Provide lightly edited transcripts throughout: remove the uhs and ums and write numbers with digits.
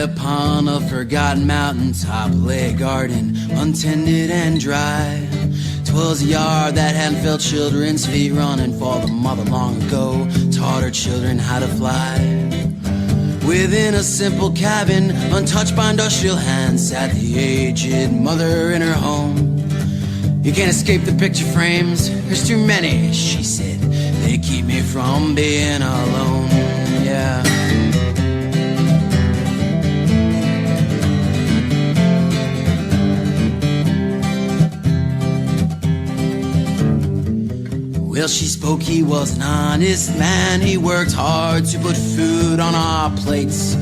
upon a forgotten mountaintop lay a garden, untended and dry. 'Twas a yard that hadn't felt children's feet running, for the mother long ago taught her children how to fly. Within a simple cabin, untouched by industrial hands, sat the aged mother in her home. You can't escape the picture frames, there's too many, she said. They keep me from being alone, yeah. Well, she spoke, he was an honest man. He worked hard to put food on our plates.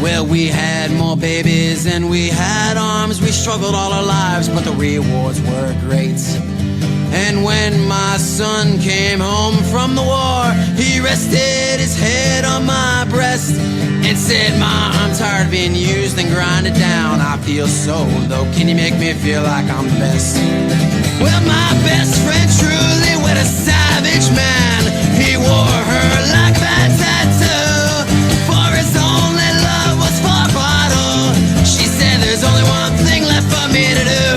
Well, we had more babies than we had arms. We struggled all our lives, but the rewards were great. And when my son came home from the war, he rested his head on my breast and said, "Ma, I'm tired of being used and grinded down. I feel so low, can you make me feel like I'm the best?" Well, my best friend truly was a savage man. He wore her like a bad tattoo, for his only love was for a bottle. She said, "There's only one thing left for me to do,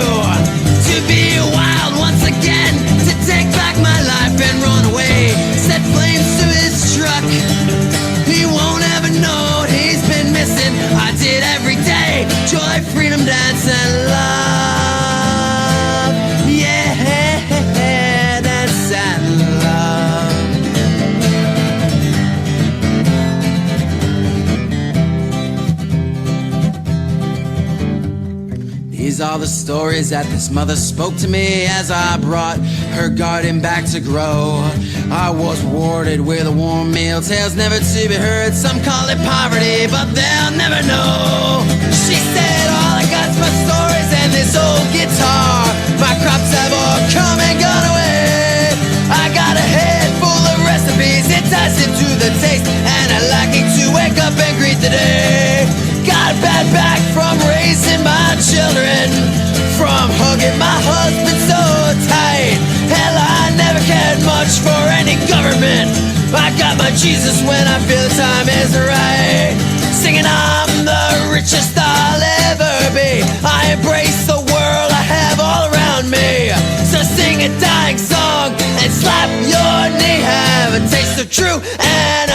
to be wild once again, to take back my life and run away." Set flames to his truck, he won't ever know what he's been missing. I did every day, joy, freedom, dance, and love. Yeah, dance and love. These are the stories that this mother spoke to me as I brought her garden back to grow. I was rewarded with a warm meal, tales never to be heard. Some call it poverty, but they'll never know. She said, "All I got's my stories and this old guitar. My crops have all come and gone away. I got a head full of recipes, enticing to the taste, and I liking to wake up and greet the day. Got a bad back from raising my children, from hugging my husband so tight. Hell, I never cared much for any government. I got my Jesus when I feel the time is right. Singing I'm the richest I'll ever be. I embrace the world I have all around me. So sing a dying song and slap your knee. Have a taste of true and